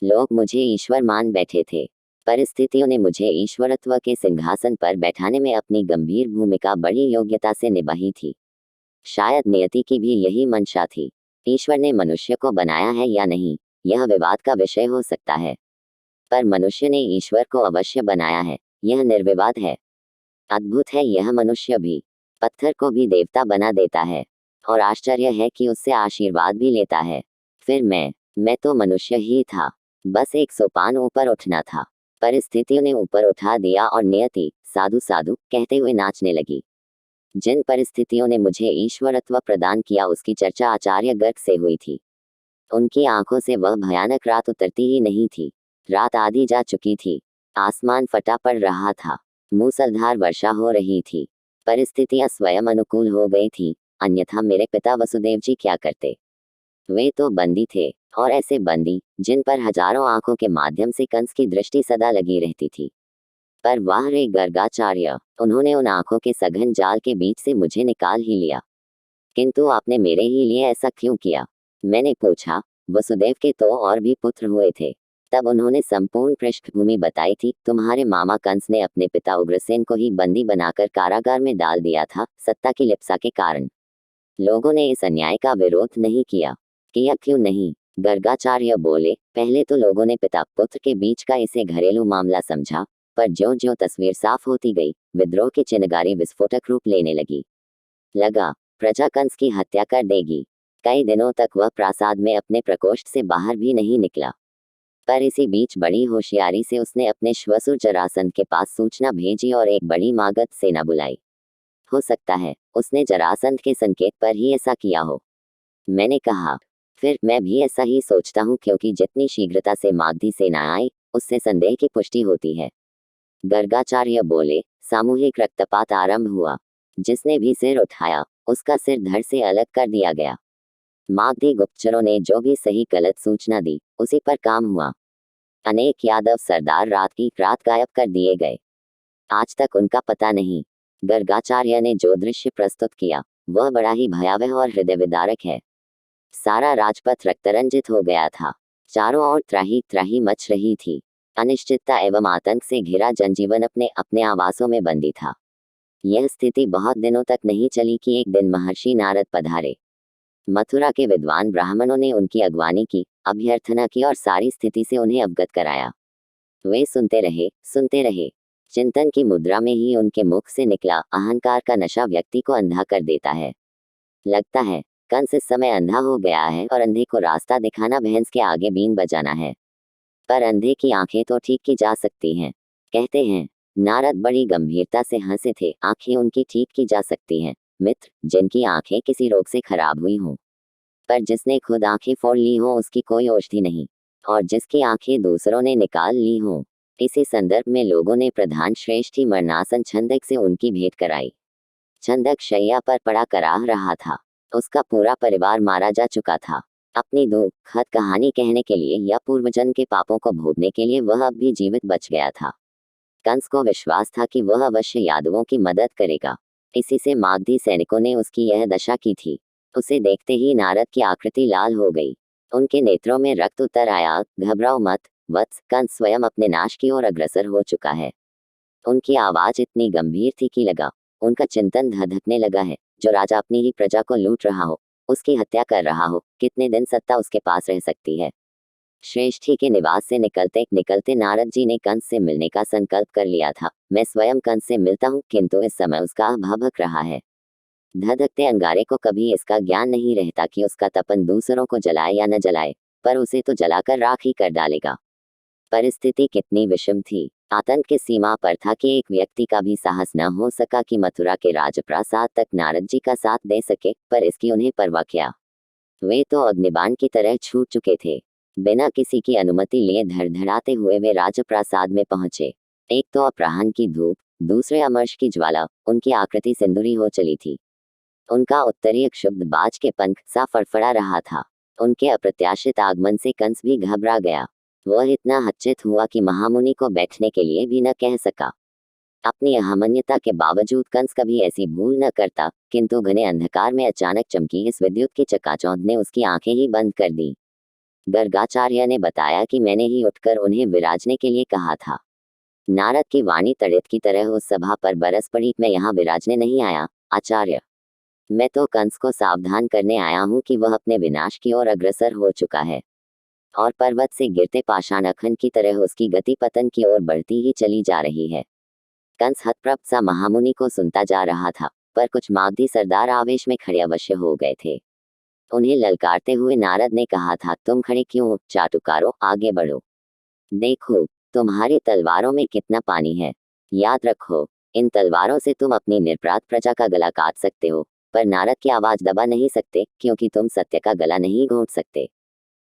लोग मुझे ईश्वर मान बैठे थे। परिस्थितियों ने मुझे ईश्वरत्व के सिंहासन पर बैठाने में अपनी गंभीर भूमिका बड़ी योग्यता से निभाई थी। शायद नियति की भी यही मंशा थी। ईश्वर ने मनुष्य को बनाया है या नहीं, यह विवाद का विषय हो सकता है, पर मनुष्य ने ईश्वर को अवश्य बनाया है, यह निर्विवाद है। अद्भुत है, यह मनुष्य भी पत्थर को भी देवता बना देता है, और आश्चर्य है कि उससे आशीर्वाद भी लेता है। फिर मैं तो मनुष्य ही था, बस एक सोपान ऊपर उठना था। परिस्थितियों ने ऊपर उठा दिया और नियति साधु साधु कहते हुए नाचने लगी। जिन परिस्थितियों ने मुझे ईश्वरत्व प्रदान किया उसकी चर्चा आचार्य गर्ग से हुई थी। उनकी आंखों से वह भयानक रात उतरती ही नहीं थी। रात आधी जा चुकी थी, आसमान फटा पड़ रहा था, मूसलधार वर्षा हो रही थी। परिस्थितियां स्वयं अनुकूल हो गई थी, अन्यथा मेरे पिता वसुदेव जी क्या करते। वे तो बंदी थे, और ऐसे बंदी जिन पर हजारों आंखों के माध्यम से कंस की दृष्टि सदा लगी रहती थी। पर वाह रे गर्गाचार्य, उन्होंने उन आंखों के सघन जाल के बीच से मुझे निकाल ही लिया। किंतु आपने मेरे ही लिए ऐसा क्यों किया? मैंने पूछा। वसुदेव के तो और भी पुत्र हुए थे। तब उन्होंने संपूर्ण पृष्ठभूमि बताई थी। तुम्हारे मामा कंस ने अपने पिता उग्रसेन को ही बंदी बनाकर कारागार में डाल दिया था, सत्ता की लिप्सा के कारण। लोगों ने इस अन्याय का विरोध नहीं किया। किया क्यों नहीं? गर्गाचार्य बोले। पहले तो लोगों ने पिता पुत्र के बीच का इसे घरेलू मामला समझा, पर ज्यों-ज्यों तस्वीर साफ होती गई, विद्रोह की चिनगारी विस्फोटक रूप लेने लगा। प्रजा कंस की हत्या कर देगी। कई दिनों तक वह प्रासाद में अपने प्रकोष्ठ से बाहर भी नहीं निकला। पर इसी बीच बड़ी होशियारी से उसने अपने श्वसुर जरासंध के पास सूचना भेजी और एक बड़ी मागध सेना बुलाई। हो सकता है उसने जरासंध के संकेत पर ही ऐसा किया हो, मैंने कहा। फिर मैं भी ऐसा ही सोचता हूँ, क्योंकि जितनी शीघ्रता से मागधी सेना आई, उससे संदेह की पुष्टि होती है। गर्गाचार्य बोले। सामूहिक रक्तपात आरंभ हुआ। जिसने भी सिर उठाया, उसका सिर धड़ से अलग कर दिया गया। मागधी गुप्तचरों ने जो भी सही गलत सूचना दी, उसी पर काम हुआ। अनेक यादव सरदार रात की रात गायब कर दिए गए। आज तक उनका पता नहीं। गर्गाचार्य ने जो दृश्य प्रस्तुत किया, वह बड़ा ही भयावह और हृदय विदारक है। सारा राजपथ रक्तरंजित हो गया था। चारों ओर त्राही त्राही मच रही थी। अनिश्चितता एवं आतंक से घिरा जनजीवन अपने अपने आवासों में बंदी था। यह स्थिति बहुत दिनों तक नहीं चली कि एक दिन महर्षि नारद पधारे। मथुरा के विद्वान ब्राह्मणों ने उनकी अगवानी की, अभ्यर्थना की और सारी स्थिति से उन्हें अवगत कराया। वे सुनते रहे। चिंतन की मुद्रा में ही उनके मुख से निकला अहंकार का नशा व्यक्ति को अंधा कर देता है। लगता है कंस इस समय अंधा हो गया है और अंधे को रास्ता दिखाना भैंस के आगे बीन बजाना है। पर अंधे की आंखें तो ठीक की जा सकती हैं, कहते हैं। नारद बड़ी गंभीरता से हंसे थे। आंखें उनकी ठीक की जा सकती हैं, मित्र, जिनकी आंखें किसी रोग से खराब हुई हों। पर जिसने खुद आंखें फोड़ ली हों, उसकी कोई औषधि नहीं, और जिसकी आंखें दूसरों ने निकाल ली हों। इसी संदर्भ में लोगों ने प्रधान श्रेष्ठी मरणासन छंदक से उनकी भेंट कराई। छंदक शैया पर पड़ा कराह रहा था। उसका पूरा परिवार मारा जा चुका था। अपनी दुखद कहानी कहने के लिए या पूर्वजन्म के पापों को भोगने के लिए वह अब भी जीवित बच गया था। कंस को विश्वास था कि वह अवश्य यादवों की मदद करेगा। इसी से मागधी सैनिकों ने उसकी यह दशा की थी। उसे देखते ही नारद की आकृति लाल हो गई। उनके नेत्रों में रक्त उतर आया। घबराओ मत वत्स, कंस स्वयं अपने नाश की ओर अग्रसर हो चुका है। उनकी आवाज इतनी गंभीर थी कि लगा उनका चिंतन धधकने लगा है। जो राजा अपनी ही प्रजा को लूट रहा हो, उसकी हत्या कर रहा हो, कितने दिन सत्ता उसके पास रह सकती है? श्रेष्ठी के निवास से निकलते निकलते नारद जी ने कंस से मिलने का संकल्प कर लिया था। मैं स्वयं कंस से मिलता हूँ, किंतु इस समय उसका भभक रहा है। धधकते अंगारे को कभी इसका ज्ञान नहीं रहता कि उसका तपन दूसरों को जलाए या न जलाए, पर उसे तो जलाकर राख ही कर डालेगा। परिस्थिति कितनी विषम थी। आतंक की सीमा पर था कि एक व्यक्ति का भी साहस न हो सका कि मथुरा के राजप्रासाद तक नारद जी का साथ दे सके, पर इसकी उन्हें परवाह क्या। वे तो अग्निबाण की तरह छूट चुके थे। बिना किसी की अनुमति लिए धड़धड़ाते हुए वे राजप्रासाद में पहुंचे। एक तो अपराह्न की धूप, दूसरे अमर्ष की ज्वाला। उनकी आकृति सिंदूरी हो चली थी। उनका उत्तरीय क्षुब्ध बाज के पंख सा फड़फड़ा रहा था। उनके अप्रत्याशित आगमन से कंस भी घबरा गया। वह इतना हच्चित हुआ कि महामुनि को बैठने के लिए भी न कह सका। अपनी अहमन्यता के बावजूद कंस कभी ऐसी भूल न करता, किंतु घने अंधकार में अचानक चमकी इस विद्युत की चकाचौंध ने उसकी आंखें ही बंद कर दी। गर्गाचार्य ने बताया कि मैंने ही उठकर उन्हें विराजने के लिए कहा था। नारद की वाणी तड़ित की तरह उस सभा पर बरस पड़ी। मैं यहाँ विराजने नहीं आया आचार्य, मैं तो कंस को सावधान करने आया हूँ कि वह अपने विनाश की ओर अग्रसर हो चुका है और पर्वत से गिरते पाषाण अखंड की तरह उसकी गति पतन की ओर बढ़ती ही चली जा रही है। कंस हतप्रभ सा महामुनि को सुनता जा रहा था, पर कुछ मागधी सरदार आवेश में खड़े अवश्य हो गए थे। उन्हें ललकारते हुए नारद ने कहा था, तुम खड़े क्यों हो चाटुकारों, आगे बढ़ो, देखो तुम्हारी तलवारों में कितना पानी है। याद रखो, इन तलवारों से तुम अपनी निरपराध प्रजा का गला काट सकते हो, पर नारद की आवाज दबा नहीं सकते, क्योंकि तुम सत्य का गला नहीं घोंट सकते।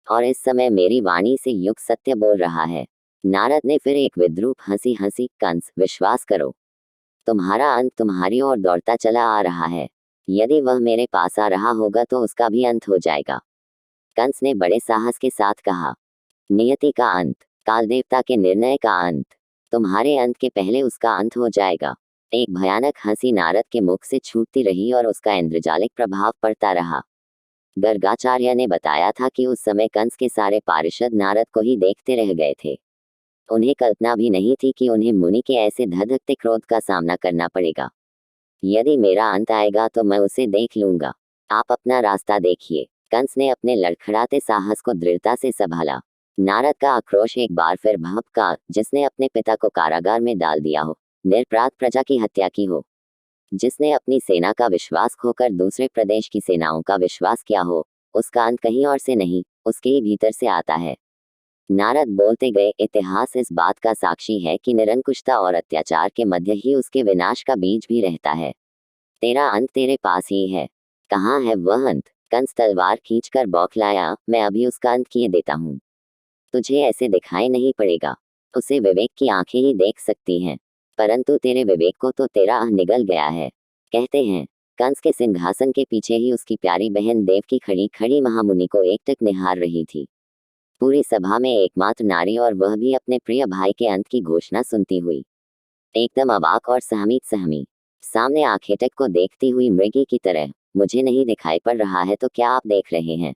और इस समय मेरी वाणी से युक्त सत्य बोल रहा है। नारद ने फिर एक विद्रूप हंसी हंसी, कंस विश्वास करो, तुम्हारा अंत तुम्हारी ओर दौड़ता चला आ रहा है। यदि वह मेरे पास आ रहा होगा तो उसका भी अंत हो जाएगा। कंस ने बड़े साहस के साथ कहा, नियति का अंत, काल देवता के निर्णय का अंत, तुम्हारे अंत के पहले उसका अंत हो जाएगा। एक भयानक हंसी नारद के मुख से छूटती रही और उसका इंद्रजालिक प्रभाव पड़ता रहा। गर्गाचार्य ने बताया था कि उस समय कंस के सारे पार्षद नारद को ही देखते रह गए थे। उन्हें कल्पना भी नहीं थी कि उन्हें मुनि के ऐसे धधकते क्रोध का सामना करना पड़ेगा। यदि मेरा अंत आएगा तो मैं उसे देख लूंगा, आप अपना रास्ता देखिए। कंस ने अपने लड़खड़ाते साहस को दृढ़ता से संभाला। नारद का आक्रोश एक बार फिर भभका, जिसने अपने पिता को कारागार में डाल दिया हो, निरपराध प्रजा की हत्या की हो, जिसने अपनी सेना का विश्वास खोकर दूसरे प्रदेश की सेनाओं का विश्वास किया हो, उसका अंत कहीं और से नहीं, उसके ही भीतर से आता है। नारद बोलते गए, इतिहास इस बात का साक्षी है कि निरंकुशता और अत्याचार के मध्य ही उसके विनाश का बीज भी रहता है। तेरा अंत तेरे पास ही है, कहाँ है वह अंत? कंस तलवार खींचकर बौखलाया, मैं अभी उसका अंत किए देता हूँ। तुझे ऐसे दिखाई नहीं पड़ेगा, उसे विवेक की आंखें ही देख सकती हैं, परंतु तेरे विवेक को तो तेरा अह निगल गया है। कहते हैं, कंस के सिंहासन के पीछे ही उसकी प्यारी बहन देवकी खड़ी खड़ी महामुनि को एकटक निहार रही थी। पूरी सभा में एकमात्र नारी, और वह भी अपने प्रिय भाई के अंत की घोषणा सुनती हुई एकदम अवाक और सहमी सामने आखेटक को देखती हुई मृगी की तरह। मुझे नहीं दिखाई पड़ रहा है तो क्या आप देख रहे हैं?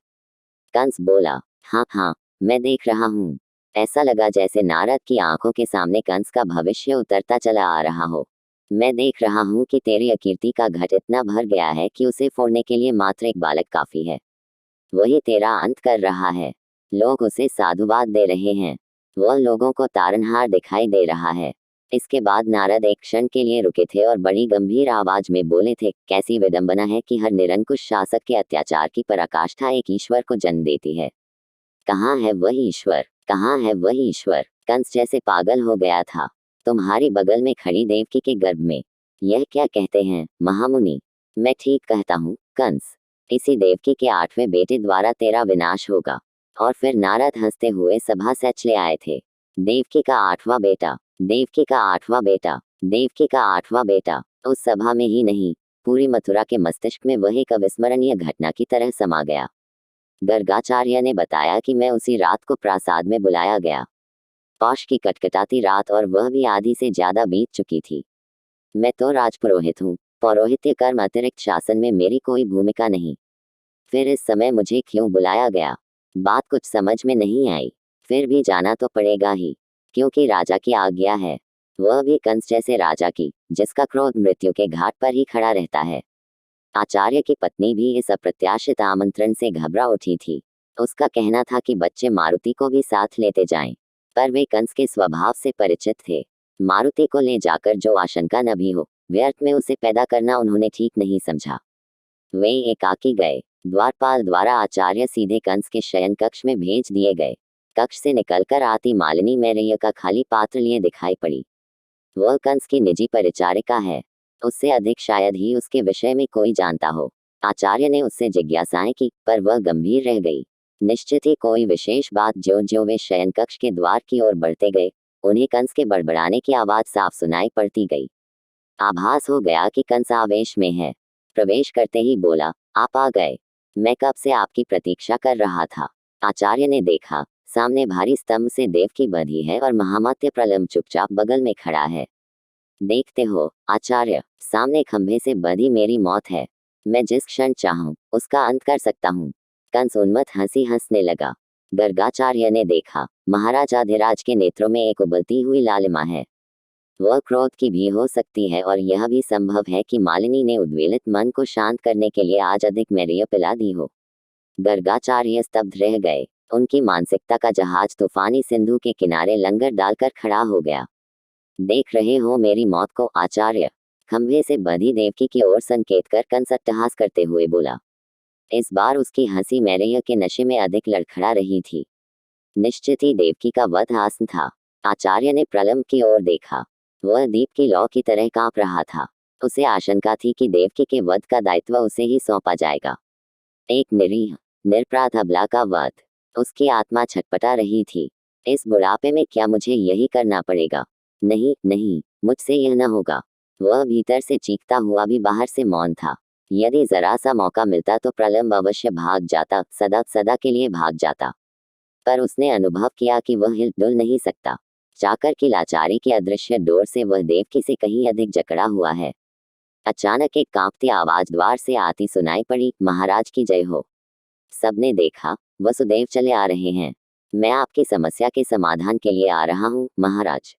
कंस बोला, हाँ हाँ, मैं देख रहा हूँ। ऐसा लगा जैसे नारद की आंखों के सामने कंस का भविष्य उतरता चला आ रहा हो। मैं देख रहा हूँ कि तेरी अकीर्ति का घट इतना भर गया है कि उसे फोड़ने के लिए मात्र एक बालक काफी है। वही तेरा अंत कर रहा है। लोग उसे साधुवाद दे रहे हैं, वह लोगों को तारनहार दिखाई दे रहा है। इसके बाद नारद एक क्षण के लिए रुके थे और बड़ी गंभीर आवाज में बोले थे, कैसी विडंबना है कि हर निरंकुश शासक के अत्याचार की पराकाष्ठा एक ईश्वर को जन्म देती है। कहाँ है वही ईश्वर, कहाँ है वही ईश्वर? कंस जैसे पागल हो गया था। तुम्हारी बगल में खड़ी देवकी के गर्भ में यह क्या कहते हैं महामुनि? मैं ठीक कहता हूँ कंस, इसी देवकी के 8वें बेटे द्वारा तेरा विनाश होगा। और फिर नारद हंसते हुए सभा से चले आए थे। देवकी का 8वां बेटा, देवकी का 8वां बेटा, देवकी का 8वां बेटा। उस सभा में ही नहीं, पूरी मथुरा के मस्तिष्क में वह एक अविस्मरणीय घटना की तरह समा गया। गर्गाचार्य ने बताया कि मैं उसी रात को प्रासाद में बुलाया गया। पौष की कटकटाती रात, और वह भी आधी से ज्यादा बीत चुकी थी। मैं तो राजपुरोहित हूँ, पौरोहित्य कर्म अतिरिक्त शासन में मेरी कोई भूमिका नहीं। फिर इस समय मुझे क्यों बुलाया गया? बात कुछ समझ में नहीं आई। फिर भी जाना तो पड़ेगा ही, क्योंकि राजा की आज्ञा है, वह भी कंस जैसे राजा की, जिसका क्रोध मृत्यु के घाट पर ही खड़ा रहता है। आचार्य की पत्नी भी इस अप्रत्याशित आमंत्रण से घबरा उठी थी। उसका कहना था कि बच्चे मारुति को भी साथ लेते जाएं, पर वे कंस के स्वभाव से परिचित थे। मारुति को ले जाकर जो आशंका न भी हो, व्यर्थ में उसे पैदा करना उन्होंने ठीक नहीं समझा। वे एकाकी गए। द्वारपाल द्वारा आचार्य सीधे कंस के शयन कक्ष में भेज दिए गए। कक्ष से निकलकर आती मालिनी मैरेय का खाली पात्र लिए दिखाई पड़ी। वह कंस की निजी परिचारिका है, उससे अधिक शायद ही उसके विषय में कोई जानता हो। आचार्य ने उससे जिज्ञासाएं की, पर वह गंभीर रह गई। निश्चित ही कोई विशेष बात। ज्यों ज्यों वे शयन कक्ष के द्वार की ओर बढ़ते गए, उन्हें कंस के बड़बड़ाने की आवाज साफ सुनाई पड़ती गई। आभास हो गया कि कंस आवेश में है। प्रवेश करते ही बोला, आप आ गए, मैं कब से आपकी प्रतीक्षा कर रहा था। आचार्य ने देखा, सामने भारी स्तंभ से देवकी बंधी है और महामात्य प्रलम्ब चुपचाप बगल में खड़ा है। देखते हो आचार्य, सामने खंभे से बंधी मेरी मौत है। मैं जिस क्षण चाहूं उसका अंत कर सकता हूँ। कंस उन्मत्त हंसी हंसने लगा। गर्गाचार्य ने देखा, महाराज अधिराज के नेत्रों में एक उबलती हुई लालिमा है। वह क्रोध की भी हो सकती है और यह भी संभव है कि मालिनी ने उद्वेलित मन को शांत करने के लिए आज अधिक मैरिय पिला दी हो। गर्गाचार्य स्तब्ध रह गए। उनकी मानसिकता का जहाज तूफानी सिंधु के किनारे लंगर डालकर खड़ा हो गया। देख रहे हो मेरी मौत को आचार्य, खंभे से बंधी देवकी की ओर संकेत कर कंस अट्टहास करते हुए बोला। इस बार उसकी हंसी मैरिय के नशे में अधिक लड़खड़ा रही थी। निश्चित ही देवकी का वध आसन था। आचार्य ने प्रलंब की ओर देखा। वह दीप की लौ की तरह कांप रहा था। उसे आशंका थी कि देवकी के वध का दायित्व उसे ही सौंपा जाएगा। एक निरीह निरपराध अबला का वध। उसकी आत्मा छटपटा रही थी। इस बुढ़ापे में क्या मुझे यही करना पड़ेगा? नहीं नहीं, मुझसे यह न होगा। वह भीतर से चीखता हुआ भी बाहर से मौन था। यदि जरा सा मौका मिलता तो प्रलंब अवश्य भाग जाता, सदा सदा के लिए भाग जाता। पर उसने अनुभव किया कि वह हिल डुल नहीं सकता। चाकर की लाचारी की अदृश्य डोर से वह देवकी से कहीं अधिक जकड़ा हुआ है। अचानक एक कांपती आवाज द्वार से आती सुनाई पड़ी, महाराज की जय हो। सबने देखा, वसुदेव चले आ रहे हैं। मैं आपकी समस्या के समाधान के लिए आ रहा हूँ महाराज।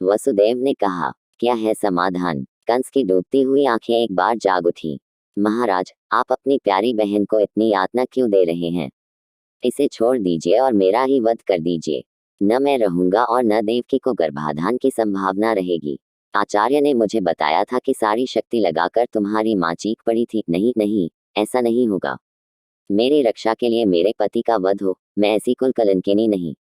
वसुदेव ने कहा, क्या है समाधान? कंस की डूबती हुई आंखें एक बार जाग उठी। महाराज, आप अपनी प्यारी बहन को इतनी यातना क्यों दे रहे हैं? इसे छोड़ दीजिए और मेरा ही वध कर दीजिए। न मैं रहूंगा और न देवकी को गर्भाधान की संभावना रहेगी। आचार्य ने मुझे बताया था कि सारी शक्ति लगाकर तुम्हारी माँ चीख पड़ी थी। नहीं नहीं, ऐसा नहीं होगा। मेरी रक्षा के लिए मेरे पति का वध हो, मैं ऐसी कुल कलंकिनी नहीं।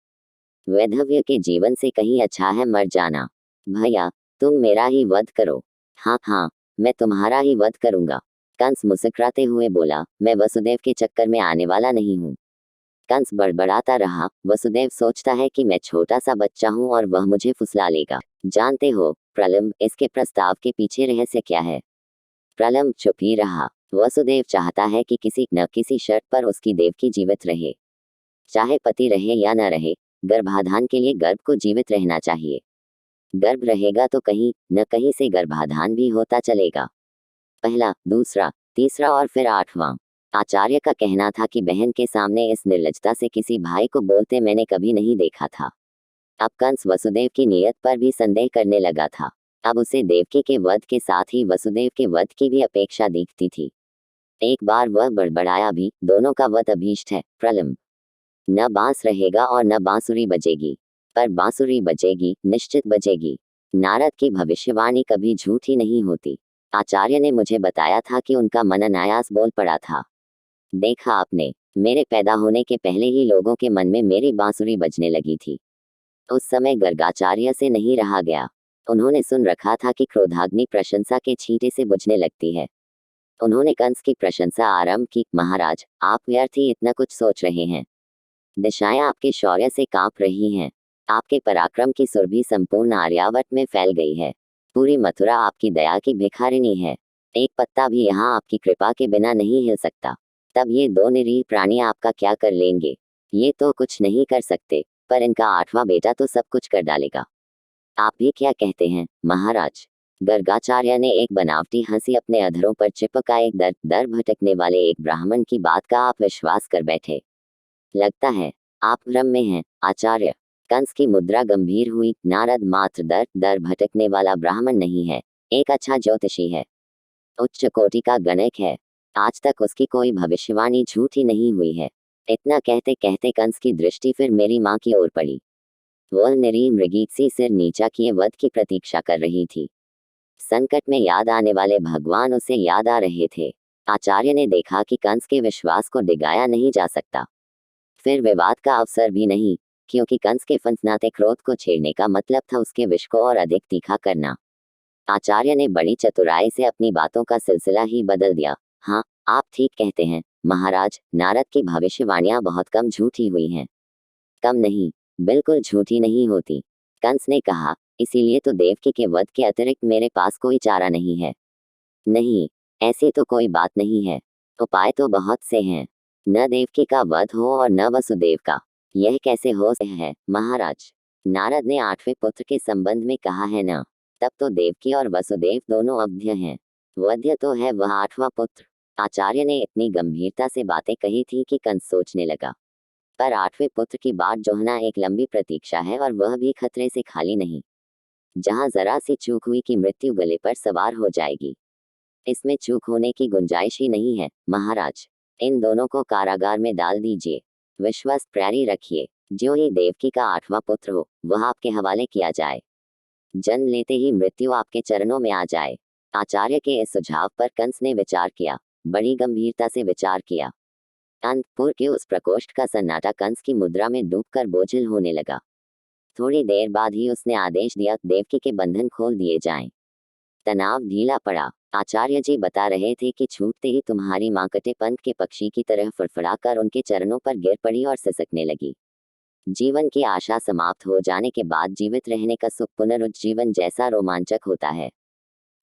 वैधव्य के जीवन से कहीं अच्छा है मर जाना। भैया, तुम मेरा ही वध करो। हाँ हाँ, मैं तुम्हारा ही वध करूंगा। कंस मुस्कुराते हुए बोला, मैं वसुदेव के चक्कर में आने वाला नहीं हूँ। कंस बड़बड़ाता रहा, वसुदेव सोचता है कि मैं छोटा सा बच्चा हूँ और वह मुझे फुसला लेगा। जानते हो प्रलंब, इसके प्रस्ताव के पीछे रहस्य क्या है? प्रलंब चुप ही रहा। वसुदेव चाहता है कि किसी न किसी शर्त पर उसकी देवकी जीवित रहे। चाहे पति रहे या न रहे, गर्भाधान के लिए गर्भ को जीवित रहना चाहिए। गर्भ रहेगा तो कहीं न कहीं से गर्भाधान भी होता चलेगा। पहला, दूसरा, तीसरा और फिर आठवां। आचार्य का कहना था कि बहन के सामने इस निर्लजता से किसी भाई को बोलते मैंने कभी नहीं देखा था। अब कंस वसुदेव की नीयत पर भी संदेह करने लगा था। अब उसे देवकी के वध के साथ ही वसुदेव के वध की भी अपेक्षा दिखती थी। एक बार वह बड़बड़ाया भी, दोनों का वध अभीष्ट है प्रलंब। न बांस रहेगा और न बांसुरी बजेगी, पर बांसुरी बजेगी, निश्चित बजेगी। नारद की भविष्यवाणी कभी झूठी नहीं होती। आचार्य ने मुझे बताया था कि उनका मन अनायास बोल पड़ा था। देखा आपने, मेरे पैदा होने के पहले ही लोगों के मन में मेरी बांसुरी बजने लगी थी। उस समय गर्गाचार्य से नहीं रहा गया। उन्होंने सुन रखा था कि क्रोधाग्नि प्रशंसा के छींटे से बुझने लगती है। उन्होंने कंस की प्रशंसा आरंभ की, महाराज, आप व्यर्थ ही इतना कुछ सोच रहे हैं। दिशाएं आपके शौर्य से कांप रही हैं। आपके पराक्रम की सुरभि संपूर्ण आर्यावर्त में फैल गई है। पूरी मथुरा आपकी दया की भिखारिनी है। एक पत्ता भी यहाँ आपकी कृपा के बिना नहीं हिल सकता। तब ये दो निरीह प्राणी आपका क्या कर लेंगे? ये तो कुछ नहीं कर सकते, पर इनका आठवां बेटा तो सब कुछ कर डालेगा। आप भी क्या कहते हैं महाराज? गर्गाचार्य ने एक बनावटी हंसी अपने अधरों पर चिपकाए। दर दर भटकने वाले एक ब्राह्मण की बात का आप विश्वास कर बैठे। लगता है आप भ्रम में हैं आचार्य। कंस की मुद्रा गंभीर हुई। नारद मात्र दर दर भटकने वाला ब्राह्मण नहीं है, एक अच्छा ज्योतिषी है, उच्च कोटि का गणक है। आज तक उसकी कोई भविष्यवाणी झूठी नहीं हुई है। इतना कहते कहते कंस की दृष्टि फिर मेरी माँ की ओर पड़ी। वह निरीह मृगीत सी सिर नीचा किए वध की प्रतीक्षा कर रही थी। संकट में याद आने वाले भगवान उसे याद आ रहे थे। आचार्य ने देखा कि कंस के विश्वास को डिगाया नहीं जा सकता। फिर विवाद का अवसर भी नहीं, क्योंकि कंस के फंसनाते क्रोध को छेड़ने का मतलब था उसके विष को और अधिक तीखा करना। आचार्य ने बड़ी चतुराई से अपनी बातों का सिलसिला ही बदल दिया। हाँ, आप ठीक कहते हैं महाराज, नारद की भविष्यवाणियां बहुत कम झूठी हुई हैं। कम नहीं, बिल्कुल झूठी नहीं होती। कंस ने कहा, इसीलिए तो देवकी के वध के अतिरिक्त मेरे पास कोई चारा नहीं है। नहीं, ऐसी तो कोई बात नहीं है। उपाय तो बहुत से हैं। न देवकी का वध हो और न वसुदेव का। यह कैसे हो है महाराज? नारद ने आठवें पुत्र के संबंध में कहा है न? तब तो देवकी और वसुदेव दोनों अवध्य हैं। वध्य तो है वह आठवां पुत्र। आचार्य ने इतनी गंभीरता से बातें कही थी कि कंस सोचने लगा। पर आठवें पुत्र की बाट जोहना एक लंबी प्रतीक्षा है और वह भी खतरे से खाली नहीं। जहां जरा सी चूक हुई कि मृत्यु गले पर सवार हो जाएगी, इसमें चूक होने की गुंजाइश ही नहीं है महाराज। इन दोनों को कारागार में डाल दीजिए, विश्वास प्यारी रखिए। ज्यों ही देवकी का आठवां पुत्र हो वह आपके हवाले किया जाए, जन्म लेते ही मृत्यु आपके चरणों में आ जाए। आचार्य के इस सुझाव पर कंस ने विचार किया, बड़ी गंभीरता से विचार किया। अंतपुर के उस प्रकोष्ठ का सन्नाटा कंस की मुद्रा में डूबकर बोझिल होने लगा। थोड़ी देर बाद ही उसने आदेश दिया, देवकी के बंधन खोल दिए जाएं। तनाव ढीला पड़ा। आचार्य जी बता रहे थे कि छूटते ही तुम्हारी माँ कटे पंख के पक्षी की तरह फड़फड़ाकर उनके चरणों पर गिर पड़ी और सिसकने लगी। जीवन की आशा समाप्त हो जाने के बाद जीवित रहने का सुख पुनरुज्जीवन जैसा रोमांचक होता है।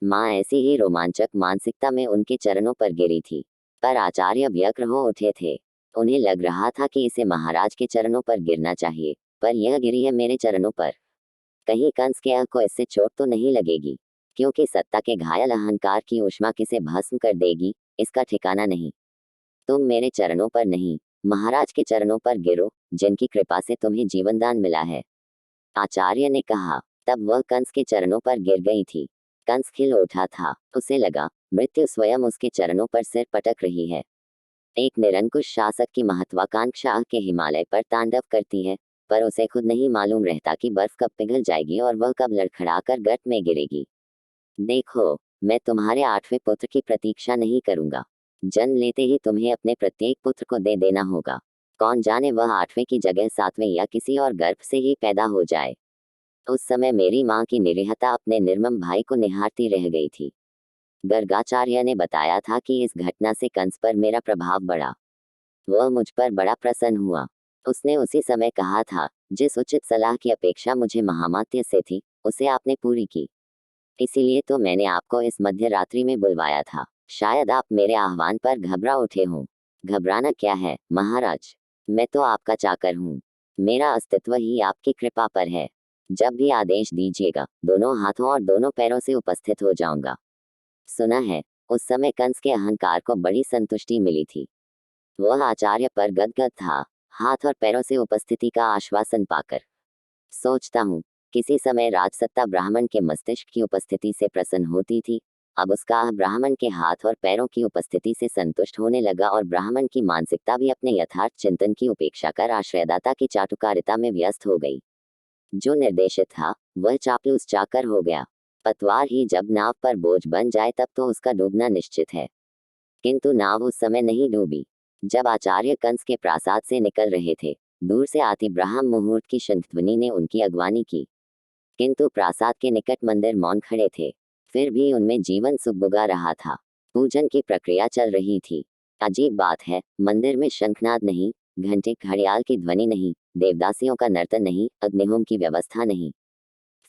माँ ऐसी ही रोमांचक मानसिकता में उनके चरणों पर गिरी थी। पर आचार्य व्यग्र हो उठे थे। उन्हें लग रहा था कि इसे महाराज के चरणों पर गिरना चाहिए, पर यह गिरी है मेरे चरणों पर। कहीं कंस के को इससे चोट तो नहीं लगेगी, क्योंकि सत्ता के घायल अहंकार की ऊष्मा किसे भस्म कर देगी, इसका ठिकाना नहीं। तुम मेरे चरणों पर नहीं, महाराज के चरणों पर गिरो, जिनकी कृपा से तुम्हें जीवनदान मिला है, आचार्य ने कहा। तब वह कंस के चरणों पर गिर गई थी। कंस खिल उठा था। उसे लगा मृत्यु स्वयं उसके चरणों पर सिर पटक रही है। एक निरंकुश शासक की महत्वाकांक्षा के हिमालय पर तांडव करती है, पर उसे खुद नहीं मालूम रहता कि बर्फ कब पिघल जाएगी और वह कब लड़खड़ाकर गट में गिरेगी। देखो, मैं तुम्हारे आठवें पुत्र की प्रतीक्षा नहीं करूंगा। जन्म लेते ही तुम्हें अपने प्रत्येक पुत्र को दे देना होगा। कौन जाने वह आठवें की जगह सातवें या किसी और गर्भ से ही पैदा हो जाए। उस समय मेरी माँ की निरीहता अपने निर्मम भाई को निहारती रह गई थी। गर्गाचार्य ने बताया था कि इस घटना से कंस पर मेरा प्रभाव बढ़ा। वह मुझ पर बड़ा प्रसन्न हुआ। उसने उसी समय कहा था, जिस उचित सलाह की अपेक्षा मुझे महामात्य से थी, उसे आपने पूरी की। इसीलिए तो मैंने आपको इस मध्य रात्रि में बुलवाया था। शायद आप मेरे आह्वान पर घबरा उठे हों। घबराना क्या है महाराज, मैं तो आपका चाकर हूँ। मेरा अस्तित्व ही आपकी कृपा पर है। जब भी आदेश दीजिएगा, दोनों हाथों और दोनों पैरों से उपस्थित हो जाऊंगा। सुना है, उस समय कंस के अहंकार को बड़ी संतुष्टि मिली थी। वह आचार्य पर गदगद था, हाथ और पैरों से उपस्थिति का आश्वासन पाकर। सोचता हूँ, किसी समय राजसत्ता ब्राह्मण के मस्तिष्क की उपस्थिति से प्रसन्न होती थी, अब उसका ब्राह्मण के हाथ और पैरों की उपस्थिति से संतुष्ट होने लगा और ब्राह्मण की मानसिकता भी अपने यथार्थ चिंतन की उपेक्षा कर आश्रयदाता की चाटुकारिता में व्यस्त हो गई। जो निर्देशित था, वह चापलूस चाकर हो गया। पतवार ही जब नाव पर बोझ बन जाए तब तो उसका डूबना निश्चित है। किंतु नाव उस समय नहीं डूबी। जब आचार्य कंस के प्रासाद से निकल रहे थे, दूर से आती ब्राह्म मुहूर्त की शंखध्वनि ने उनकी अगवानी की। किंतु प्रासाद के निकट मंदिर मौन खड़े थे, फिर भी उनमें जीवन सुगबुगा रहा था। पूजन की प्रक्रिया चल रही थी। अजीब बात है, मंदिर में शंखनाद नहीं, घंटे घड़ियाल की ध्वनि नहीं, देवदासियों का नर्तन नहीं, अग्निहोम की व्यवस्था नहीं।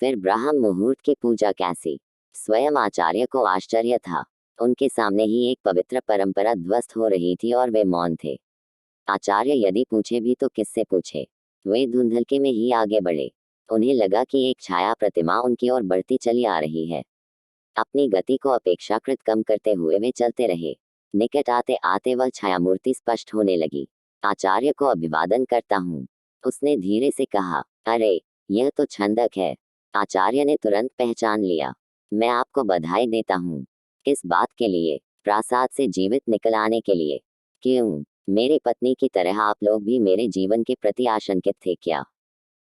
फिर ब्राह्म मुहूर्त की पूजा कैसी? स्वयं आचार्य को आश्चर्य था। उनके सामने ही एक पवित्र परंपरा ध्वस्त हो रही थी और वे मौन थे। आचार्य यदि पूछे भी तो किससे पूछे? वे धुंधलके में ही आगे बढ़े। उन्हें लगा कि एक छाया प्रतिमा उनकी ओर बढ़ती चली आ रही है। अपनी गति को अपेक्षाकृत कम करते हुए वे चलते रहे। निकट आते आते वह छाया मूर्ति स्पष्ट होने लगी। आचार्य को अभिवादन करता हूँ, उसने धीरे से कहा। अरे, यह तो छंदक है। आचार्य ने तुरंत पहचान लिया। मैं आपको बधाई देता हूँ। किस बात के लिए? प्रासाद से जीवित निकल आने के लिए। क्यों, मेरी पत्नी की तरह आप लोग भी मेरे जीवन के प्रति आशंकित थे क्या?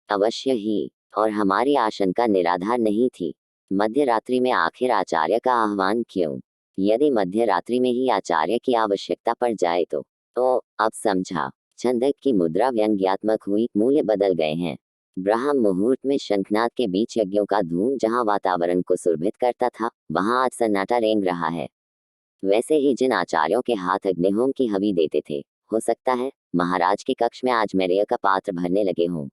अवश्य ही, और हमारी आशंका निराधार नहीं थी। मध्य रात्रि में आखिर आचार्य का आह्वान क्यों? यदि मध्य रात्रि में ही आचार्य की आवश्यकता पड़ जाए तो अब समझा। छंदक की मुद्रा व्यंग्यात्मक हुई, मूल्य बदल गए हैं। ब्राह्म मुहूर्त में शंखनाद के बीच यज्ञों का धूम जहां वातावरण को सुरभित करता था, वहां आज सन्नाटा रेंग रहा है। वैसे ही जिन आचार्यों के हाथ अग्निहोम की हवि देते थे, हो सकता है महाराज के कक्ष में आज मैर्य का पात्र भरने लगे हों।